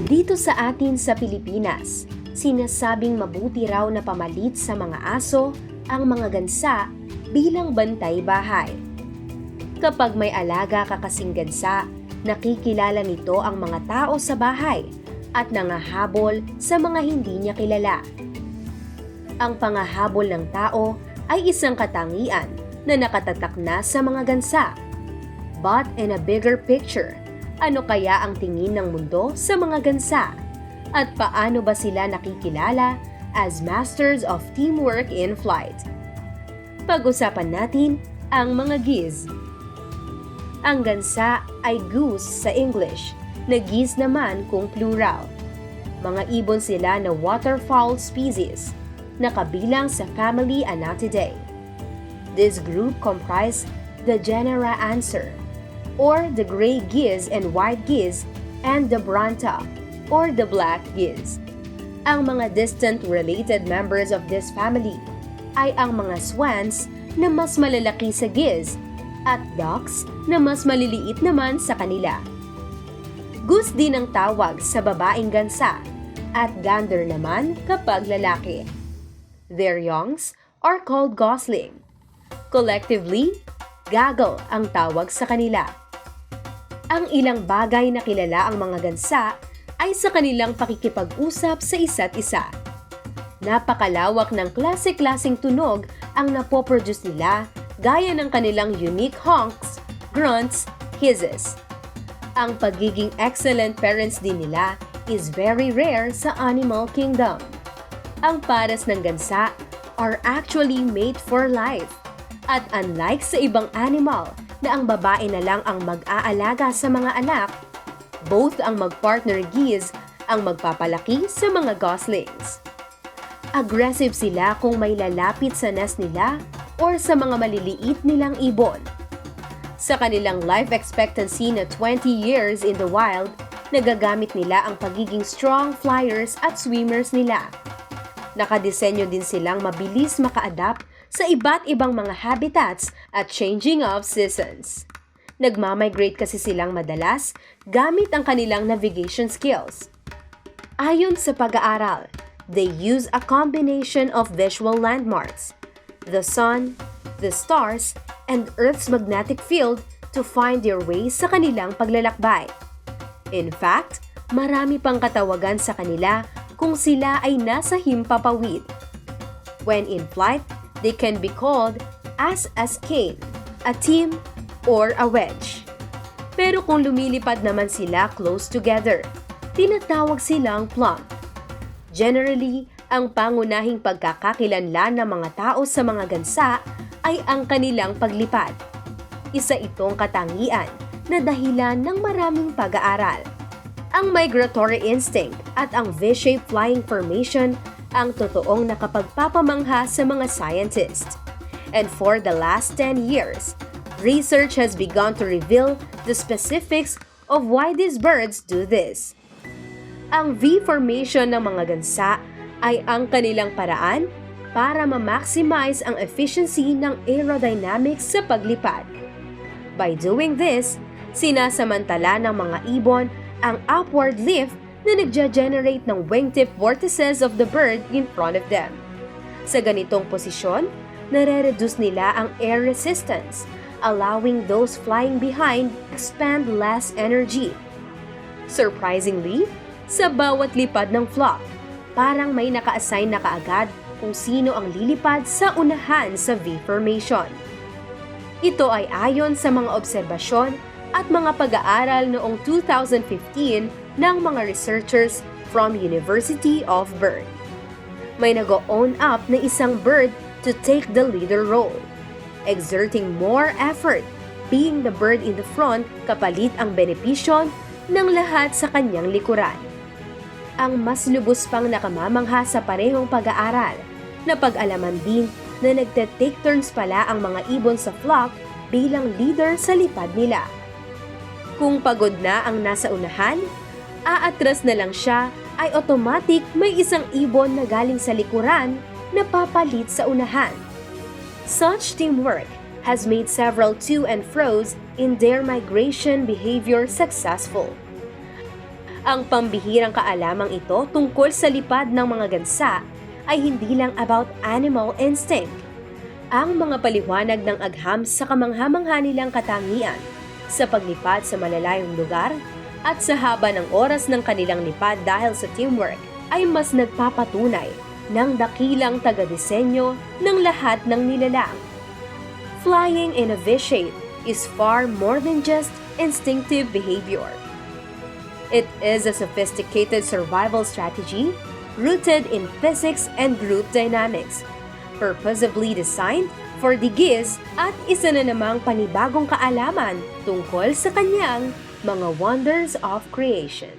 Dito sa atin sa Pilipinas, sinasabing mabuti raw na pamalit sa mga aso ang mga gansa bilang bantay bahay. Kapag may alaga ka kasing gansa, nakikilala nito ang mga tao sa bahay at nangahabol sa mga hindi niya kilala. Ang pangahabol ng tao ay isang katangian na nakatatak na sa mga gansa. But in a bigger picture, ano kaya ang tingin ng mundo sa mga gansa? At paano ba sila nakikilala as masters of teamwork in flight? Pag-usapan natin ang mga geese. Ang gansa ay goose sa English, na geese naman kung plural. Mga ibon sila na waterfowl species, na kabilang sa family Anatidae. This group comprise the genera Anser, or the gray geese and white geese, and the branta, or the black geese. Ang mga distant related members of this family ay ang mga swans na mas malalaki sa geese at ducks na mas maliliit naman sa kanila. Goose din ang tawag sa babaeng gansa at gander naman kapag lalaki. Their youngs are called gosling. Collectively, gaggle ang tawag sa kanila. Ang ilang bagay na kilala ang mga gansa ay sa kanilang pakikipag-usap sa isa't isa. Napakalawak ng klase-klaseng tunog ang napoproduce nila gaya ng kanilang unique honks, grunts, hisses. Ang pagiging excellent parents din nila is very rare sa animal kingdom. Ang pares ng gansa are actually made for life. At unlike sa ibang animal na ang babae na lang ang mag-aalaga sa mga anak, both ang mag-partner geese ang magpapalaki sa mga goslings. Aggressive sila kung may lalapit sa nest nila or sa mga maliliit nilang ibon. Sa kanilang life expectancy na 20 years in the wild, nagagamit nila ang pagiging strong flyers at swimmers nila. Nakadesenyo din silang mabilis maka-adapt sa iba't ibang mga habitats at changing of seasons. Nagmamigrate kasi silang madalas gamit ang kanilang navigation skills. Ayon sa pag-aaral, they use a combination of visual landmarks, the sun, the stars, and Earth's magnetic field to find their way sa kanilang paglalakbay. In fact, marami pang katawagan sa kanila kung sila ay nasa himpapawid. When in flight, they can be called as a skein, a team, or a wedge. Pero kung lumilipad naman sila close together, tinatawag silang plump. Generally, ang pangunahing pagkakakilanlan ng mga tao sa mga gansa ay ang kanilang paglipad. Isa itong katangian na dahilan ng maraming pag-aaral. Ang migratory instinct at ang V-shaped flying formation ang totoong nakapagpapamangha sa mga scientists. And for the last 10 years, research has begun to reveal the specifics of why these birds do this. Ang V formation ng mga gansa ay ang kanilang paraan para ma-maximize ang efficiency ng aerodynamics sa paglipad. By doing this, sinasamantala ng mga ibon ang upward lift na nagja-generate ng wingtip vortices of the bird in front of them. Sa ganitong posisyon, nare-reduce nila ang air resistance, allowing those flying behind expend less energy. Surprisingly, sa bawat lipad ng flock, parang may naka-assign na kaagad kung sino ang lilipad sa unahan sa V formation. Ito ay ayon sa mga obserbasyon at mga pag-aaral noong 2015 ng mga researchers from University of Bern. May nag-own up na isang bird to take the leader role, exerting more effort, being the bird in the front kapalit ang benepisyon ng lahat sa kanyang likuran. Ang mas lubos pang nakamamangha sa parehong pag-aaral na pag-alaman din na nagte-take turns pala ang mga ibon sa flock bilang leader sa lipad nila. Kung pagod na ang nasa unahan, aatras na lang siya ay automatic may isang ibon na galing sa likuran na papalit sa unahan. Such teamwork has made several to and fros in their migration behavior successful. Ang pambihirang kaalamang ito tungkol sa lipad ng mga gansa ay hindi lang about animal instinct. Ang mga paliwanag ng agham sa kamangha-mangha nilang katangian sa paglipad sa malalayong lugar at sa haba ng oras ng kanilang lipad dahil sa teamwork ay mas nagpapatunay ng dakilang taga-disenyo ng lahat ng nilalang. Flying in a V-shape is far more than just instinctive behavior. It is a sophisticated survival strategy rooted in physics and group dynamics, purposefully designed for the giz at isa na namang panibagong kaalaman tungkol sa kanyang mga wonders of creation.